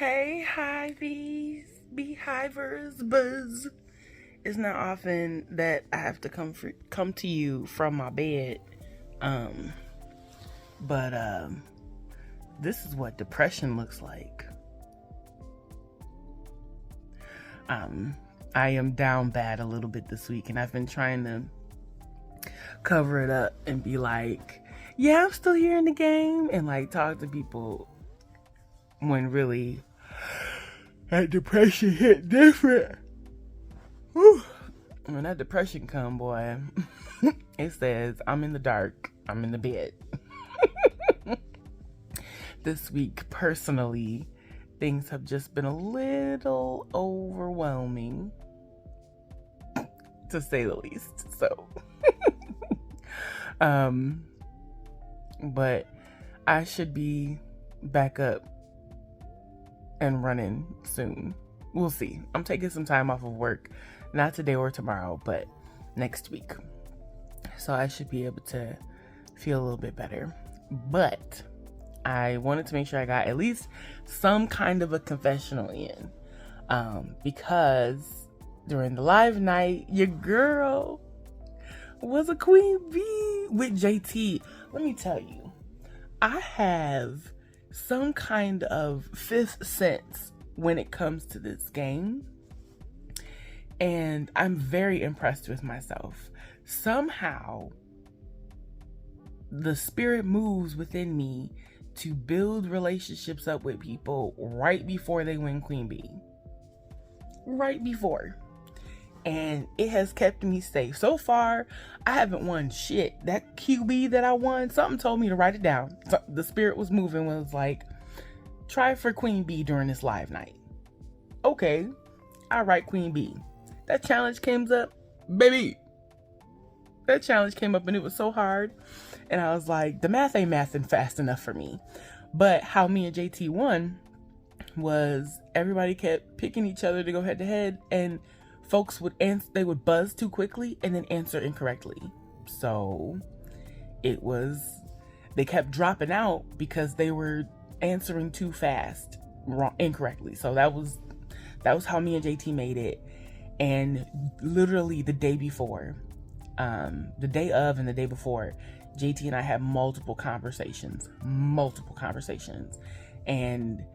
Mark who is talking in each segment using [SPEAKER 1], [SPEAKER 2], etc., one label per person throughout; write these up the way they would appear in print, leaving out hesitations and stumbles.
[SPEAKER 1] Hey, Hiveys, Beehivers, buzz. It's not often that I have to come to you from my bed, um, but this is what depression looks like. I am down bad a little bit this week, and I've been trying to cover it up and be like, yeah, I'm still here in the game, and like talk to people when really that depression hit different. Whew. When that depression come, boy, it says I'm in the dark, I'm in the bed. This week, personally, things have just been a little overwhelming, to say the least. So, but I should be back up and running soon. We'll see. I'm taking some time off of work, not today or tomorrow, but next week. So I should be able to feel a little bit better. But I wanted to make sure I got at least some kind of a confessional in. Because during the live night, your girl was a queen bee with JT. Let me tell you, I have some kind of fifth sense when it comes to this game, and I'm very impressed with myself. Somehow the spirit moves within me to build relationships up with people right before they win queen bee, right before, and it has kept me safe. So far, I haven't won shit. That QB that I won, something told me to write it down. So the spirit was moving, was like, try for queen bee during this live night. Okay, I write queen bee. That challenge came up, baby. That challenge came up and it was so hard. And I was like, the math ain't mathing fast enough for me. But how me and JT won was everybody kept picking each other to go head to head, and folks would they would buzz too quickly and then answer incorrectly. So they kept dropping out because they were answering too fast, incorrectly. So that was how me and JT made it. And literally the day before, the day of and the day before, JT and I had multiple conversations, and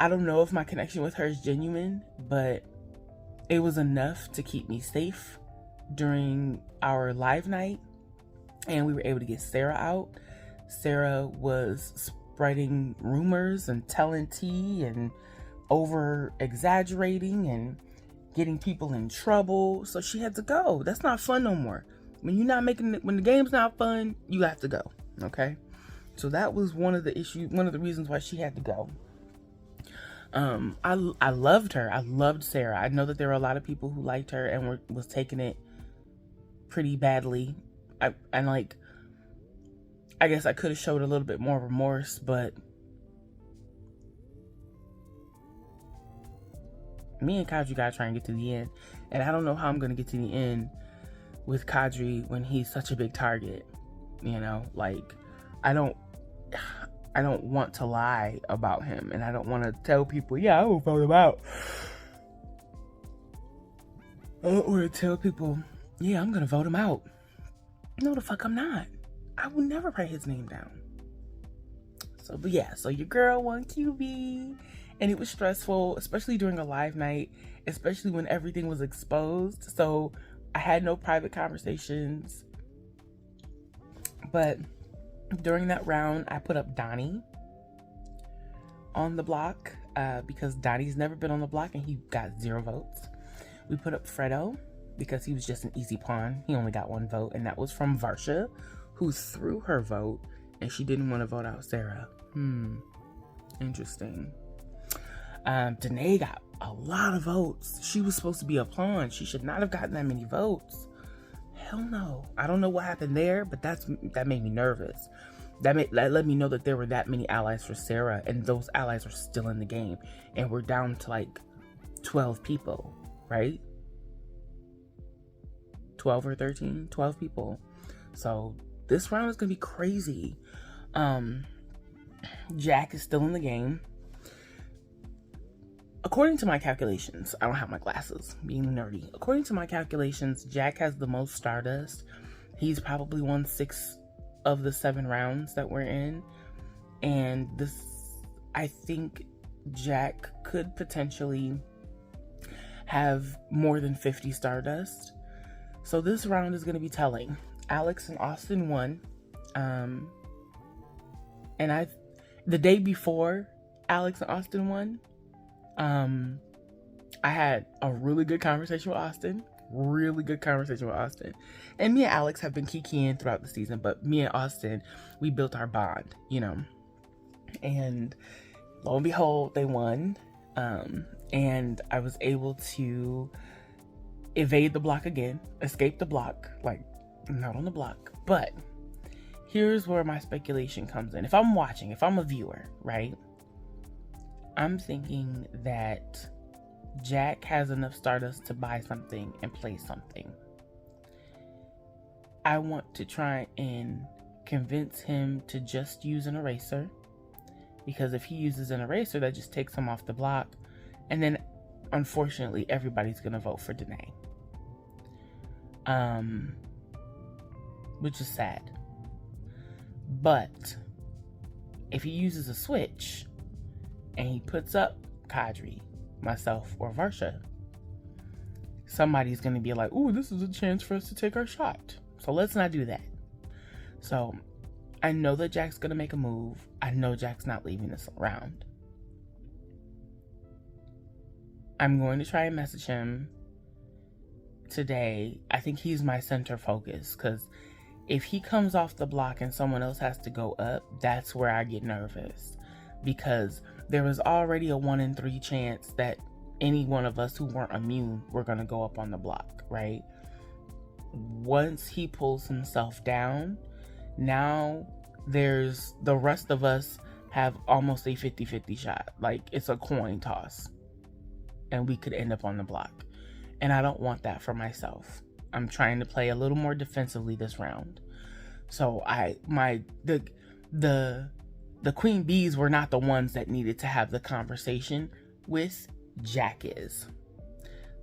[SPEAKER 1] I don't know if my connection with her is genuine, but it was enough to keep me safe during our live night, and we were able to get Sarah out. Sarah was spreading rumors and telling tea and over exaggerating and getting people in trouble, so she had to go. That's not fun no more. When the game's not fun, you have to go. Okay, so that was one of the reasons why she had to go. I loved her. I loved Sarah. I know that there were a lot of people who liked her and was taking it pretty badly. I guess I could have showed a little bit more remorse, but me and Kadri gotta try and get to the end. And I don't know how I'm gonna get to the end with Kadri when he's such a big target. You know, like, I don't want to lie about him, and I don't want to tell people, yeah, I will vote him out. Or tell people, yeah, I'm gonna vote him out. No, the fuck I'm not. I will never write his name down. So, but yeah, so your girl won QB, and it was stressful, especially during a live night, especially when everything was exposed. So I had no private conversations, but during that round, I put up Donnie on the block because Donnie's never been on the block and he got 0 votes. We put up Fredo because he was just an easy pawn. He only got 1 vote, and that was from Varsha, who threw her vote and she didn't want to vote out Sarah. Interesting. Danae got a lot of votes. She was supposed to be a pawn. She should not have gotten that many votes. Hell no. I don't know what happened there, but that made me nervous. That let me know that there were that many allies for Sarah, and those allies are still in the game, and we're down to like 12 people, right? 12 or 13? 12 people. So this round is gonna be crazy. Jack is still in the game. according to my calculations, I don't have my glasses, being nerdy. According to my calculations, Jack has the most Stardust. He's probably won 6 of the 7 rounds that we're in. And I think Jack could potentially have more than 50 Stardust. So this round is going to be telling. Alex and Austin won. And the day before Alex and Austin won, I had a really good conversation with Austin. And me and Alex have been kikiing throughout the season, but me and Austin, we built our bond, and lo and behold, they won. And I was able to evade the block again, escape the block, like not on the block. But here's where my speculation comes in. If I'm watching, if I'm a viewer, right? I'm thinking that Jack has enough Stardust to buy something and play something. I want to try and convince him to just use an eraser, because if he uses an eraser, that just takes him off the block, and then unfortunately everybody's gonna vote for Danae, which is sad. But if he uses a switch and he puts up Kadri, myself, or Varsha, somebody's going to be like, ooh, this is a chance for us to take our shot. So let's not do that. So I know that Jack's going to make a move. I know Jack's not leaving this round. I'm going to try and message him today. I think he's my center focus, because if he comes off the block and someone else has to go up, that's where I get nervous, because there was already a 1 in 3 chance that any one of us who weren't immune were going to go up on the block, right? Once he pulls himself down, now there's the rest of us have almost a 50-50 shot. Like, it's a coin toss and we could end up on the block. And I don't want that for myself. I'm trying to play a little more defensively this round. So the queen bees were not the ones that needed to have the conversation with. Jack is.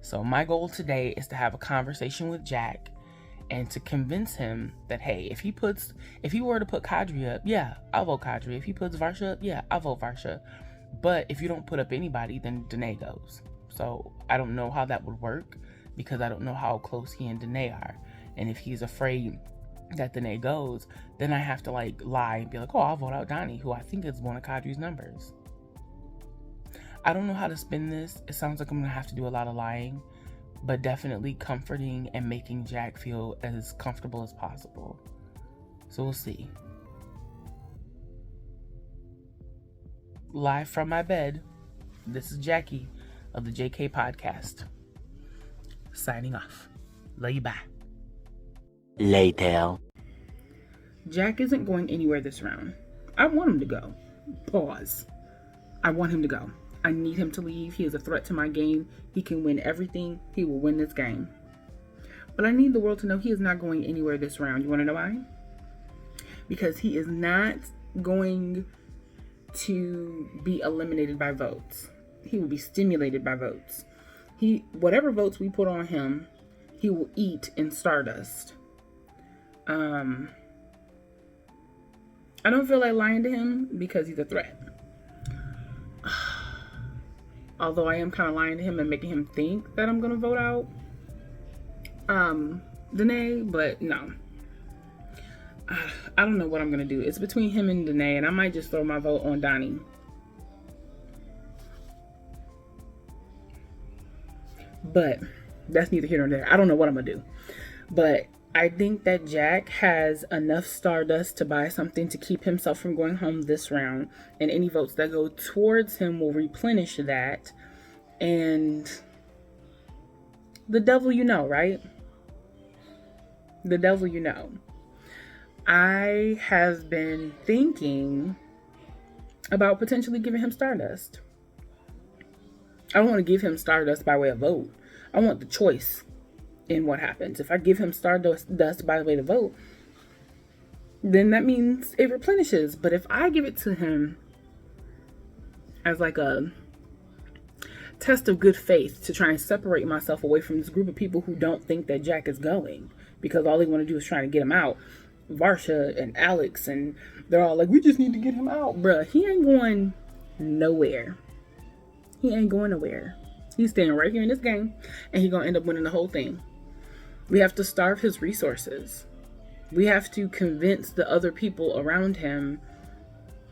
[SPEAKER 1] So my goal today is to have a conversation with Jack and to convince him that, hey, if he were to put Kadri up, yeah, I'll vote Kadri. If he puts Varsha up, yeah, I'll vote Varsha. But if you don't put up anybody, then Danae goes. So I don't know how that would work, because I don't know how close he and Danae are. And if he's afraid that Danae goes, then I have to lie and be like, oh, I'll vote out Donnie, who I think is one of Kadri's numbers. I don't know how to spin this. It sounds like I'm gonna have to do a lot of lying, but definitely comforting and making Jack feel as comfortable as possible. So we'll see. Live from my bed, this is Jackie of the JK Podcast, signing off. Love you, bye.
[SPEAKER 2] Later.
[SPEAKER 1] Jack isn't going anywhere this round. I want him to go. Pause. I want him to go. I need him to leave. He is a threat to my game. He can win everything. He will win this game. But I need the world to know he is not going anywhere this round. You want to know why? Because he is not going to be eliminated by votes. He will be stimulated by votes. Whatever votes we put on him, he will eat in Stardust. I don't feel like lying to him because he's a threat. Although I am kind of lying to him and making him think that I'm going to vote out Danae, but no. I don't know what I'm going to do. It's between him and Danae, and I might just throw my vote on Donnie. But that's neither here nor there. I don't know what I'm going to do. But I think that Jack has enough Stardust to buy something to keep himself from going home this round. And any votes that go towards him will replenish that. And the devil you know, right? The devil you know. I have been thinking about potentially giving him Stardust. I don't want to give him Stardust by way of vote. I want the choice in what happens. If I give him Stardust by way of vote, then that means it replenishes. But if I give it to him as like a test of good faith to try and separate myself away from this group of people who don't think that Jack is going, because all they want to do is try to get him out. Varsha and Alex, and they're all like, we just need to get him out. Bruh, he ain't going nowhere. He ain't going nowhere. He's staying right here in this game, and he's gonna end up winning the whole thing. We have to starve his resources. We have to convince the other people around him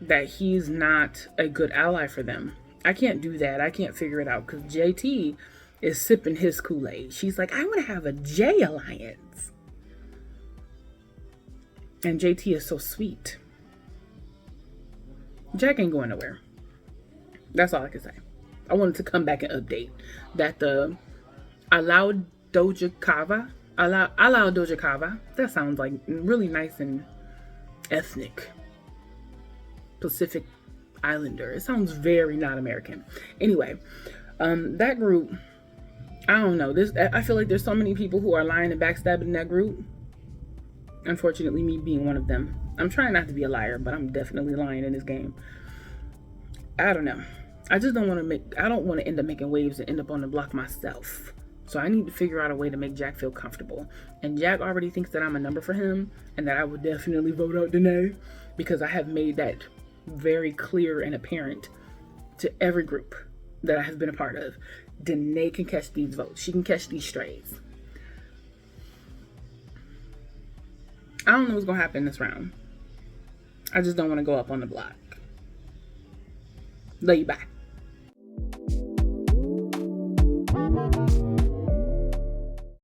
[SPEAKER 1] that he's not a good ally for them. I can't do that. I can't figure it out because JT is sipping his Kool-Aid. She's like, I want to have a J alliance. And JT is so sweet. Jack ain't going nowhere. That's all I can say. I wanted to come back and update that the Allow Doja Kava, that sounds like really nice and ethnic. Pacific Islander. It sounds very not American. Anyway, that group, I don't know. I feel like there's so many people who are lying and backstabbing in that group. Unfortunately, me being one of them. I'm trying not to be a liar, but I'm definitely lying in this game. I don't know. I just don't want to end up making waves and end up on the block myself. So I need to figure out a way to make Jack feel comfortable. And Jack already thinks that I'm a number for him and that I would definitely vote out Danae, because I have made that very clear and apparent to every group that I have been a part of. Danae can catch these votes. She can catch these strays. I don't know what's going to happen this round. I just don't want to go up on the block. Lay you back.